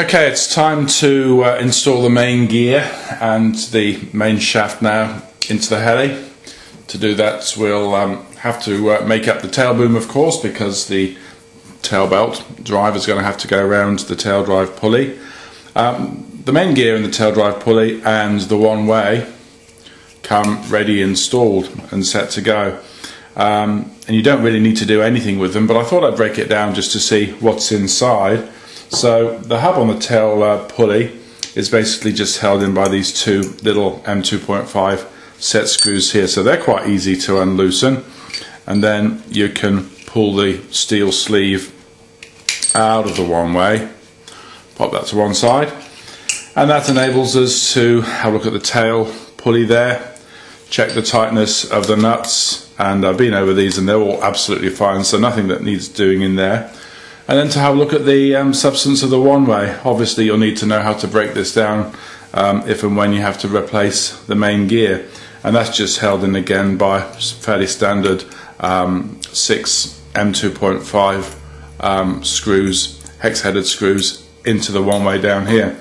Okay, it's time to install the main gear and the main shaft now into the heli. To do that, we'll have to make up the tail boom, of course, because the tail belt drive is going to have to go around the tail drive pulley. The main gear and the tail drive pulley and the one way come ready installed and set to go. And you don't really need to do anything with them, but I thought I'd break it down just to see what's inside. So the hub on the tail pulley is basically just held in by these two little M2.5 set screws here, so they're quite easy to unloosen, and then you can pull the steel sleeve out of the one way, pop that to one side, and that enables us to have a look at the tail pulley there, check the tightness of the nuts, and I've been over these and they're all absolutely fine, so nothing that needs doing in there. And then to have a look at the substance of the one way. Obviously you'll need to know how to break this down if and when you have to replace the main gear, and that's just held in again by fairly standard 6 M2.5 screws, hex-headed screws into the one way down here.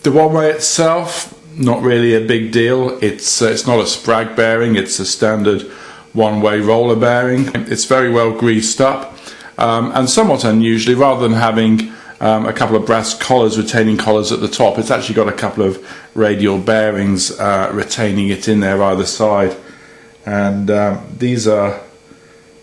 The one way itself, not really a big deal. It's not a sprag bearing, it's a standard one-way roller bearing. It's very well greased up. And somewhat unusually, rather than having a couple of brass collars, retaining collars at the top, it's actually got a couple of radial bearings retaining it in there either side. And these are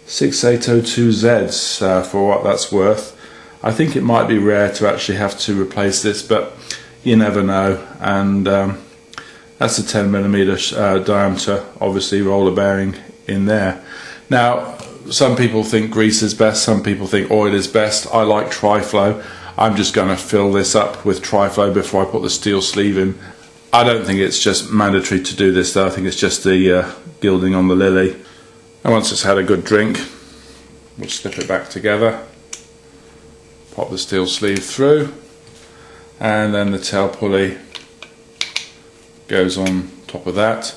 6802Zs for what that's worth. I think it might be rare to actually have to replace this, but you never know. And that's a 10mm diameter, obviously, roller bearing in there. Now, some people think grease is best, some people think oil is best. I like Triflow. I'm just going to fill this up with Triflow before I put the steel sleeve in. I don't think it's just mandatory to do this though, I think it's just the gilding on the lily. And once it's had a good drink, we'll slip it back together, pop the steel sleeve through, and then the tail pulley goes on top of that.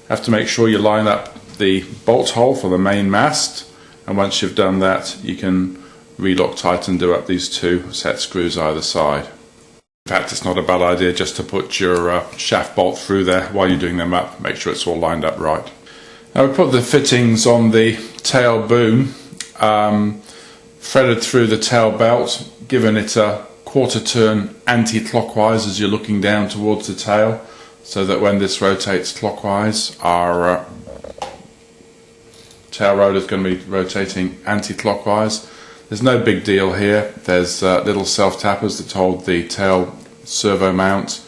Have to make sure you line up the bolt hole for the main mast, and once you've done that you can relock tight and do up these two set screws either side. In fact, it's not a bad idea just to put your shaft bolt through there while you're doing them up, make sure it's all lined up right. Now we put the fittings on the tail boom, threaded through the tail belt, given it a quarter turn anti-clockwise as you're looking down towards the tail, so that when this rotates clockwise, our tail rotor is going to be rotating anti-clockwise. There's no big deal here. There's little self-tappers that hold the tail servo mount.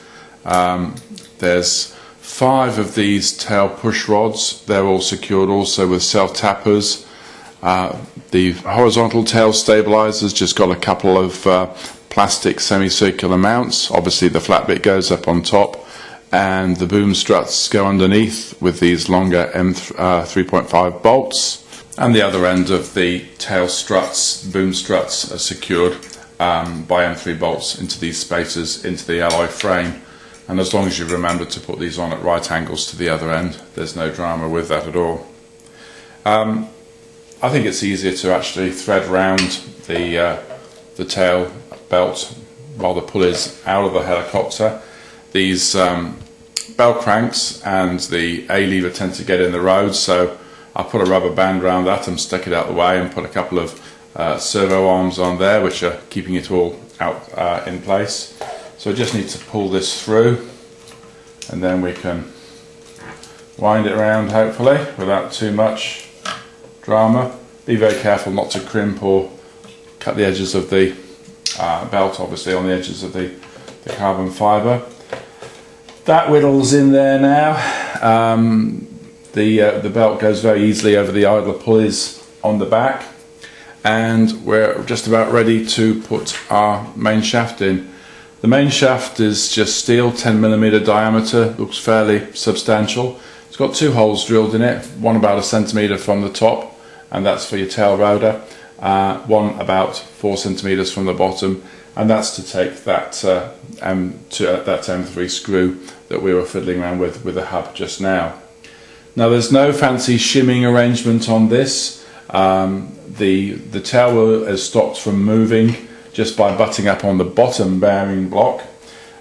There's 5 of these tail push rods. They're all secured also with self-tappers. The horizontal tail stabilizer's just got a couple of plastic semicircular mounts. Obviously the flat bit goes up on top, and the boom struts go underneath with these longer M3.5 bolts, and the other end of the tail struts, boom struts, are secured by M3 bolts into these spaces into the alloy frame, and as long as you remember to put these on at right angles to the other end, there's no drama with that at all. I think it's easier to actually thread round the tail belt while the pulley's out of the helicopter. These bell cranks and the A lever tend to get in the road, so I put a rubber band around that and stick it out the way, and put a couple of servo arms on there which are keeping it all out in place. So I just need to pull this through, and then we can wind it around hopefully without too much drama. Be very careful not to crimp or cut the edges of the belt, obviously on the edges of the carbon fibre. That whittles in there now. The belt goes very easily over the idler pulleys on the back, and we're just about ready to put our main shaft in. The main shaft is just steel, 10mm diameter, looks fairly substantial. It's got 2 holes drilled in it, one about 1 centimetre from the top, and that's for your tail rotor, one about 4 centimetres from the bottom, and that's to take that that M3 screw that we were fiddling around with the hub just now. Now there's no fancy shimming arrangement on this. The tail wheel is stopped from moving just by butting up on the bottom bearing block.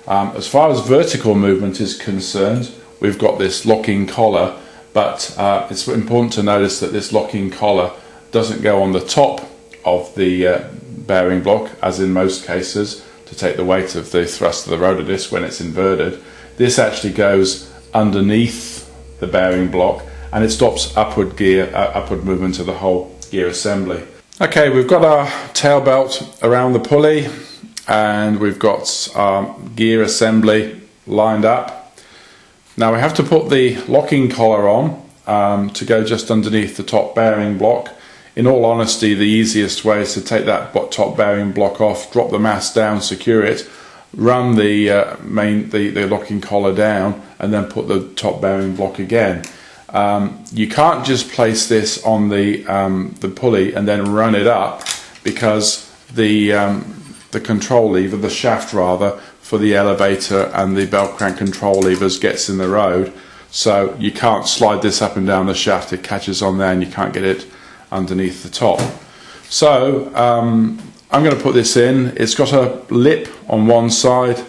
As far as vertical movement is concerned, we've got this locking collar, but it's important to notice that this locking collar doesn't go on the top of the bearing block, as in most cases, to take the weight of the thrust of the rotor disc when it's inverted. This actually goes underneath the bearing block, and it stops upward movement of the whole gear assembly. Okay, we've got our tail belt around the pulley, and we've got our gear assembly lined up. Now we have to put the locking collar on to go just underneath the top bearing block. In all honesty, the easiest way is to take that top bearing block off, drop the mast down, secure it, run the locking collar down, and then put the top bearing block again. You can't just place this on the pulley and then run it up, because the control lever, the shaft rather, for the elevator and the belt crank control levers gets in the road, so you can't slide this up and down the shaft. It catches on there and you can't get it underneath the top. So I'm going to put this in. It's got a lip on one side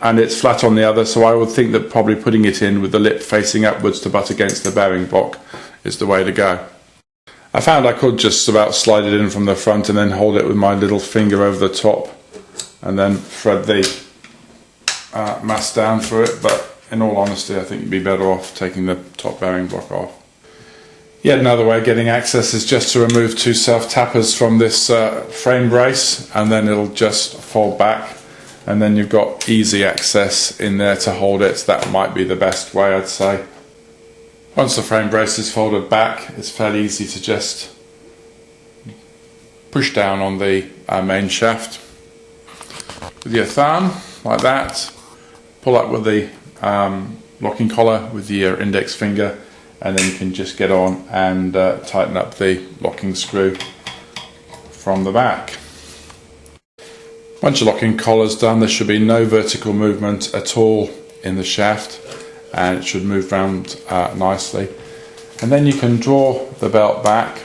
and it's flat on the other, so I would think that probably putting it in with the lip facing upwards to butt against the bearing block is the way to go. I found I could just about slide it in from the front and then hold it with my little finger over the top and then thread the mast down through it, but in all honesty I think you'd be better off taking the top bearing block off. Yet another way of getting access is just to remove two self-tappers from this frame brace, and then it'll just fold back, and then you've got easy access in there to hold it. That might be the best way, I'd say. Once the frame brace is folded back, it's fairly easy to just push down on the main shaft with your thumb, like that. Pull up with the locking collar with your index finger, and then you can just get on and tighten up the locking screw from the back. Once your locking collar's done, there should be no vertical movement at all in the shaft, and it should move around nicely. And then you can draw the belt back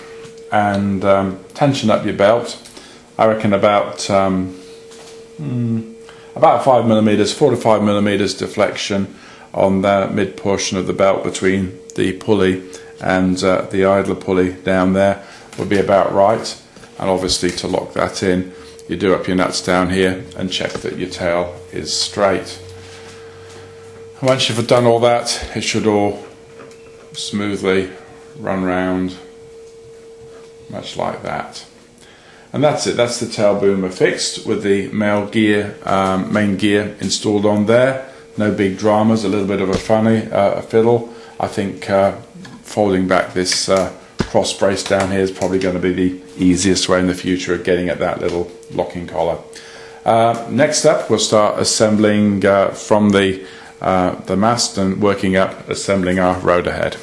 and tension up your belt. I reckon about 5mm, 4 to 5mm deflection on the mid portion of the belt between the pulley and the idler pulley down there would be about right. And obviously to lock that in, you do up your nuts down here and check that your tail is straight. And once you've done all that, it should all smoothly run round, much like that. And that's it. That's the tail boomer fixed with the main gear installed on there. No big dramas, a little bit of a fiddle. I think folding back this cross brace down here is probably going to be the easiest way in the future of getting at that little locking collar. Next up, we'll start assembling from the mast and working up, assembling our rotor head.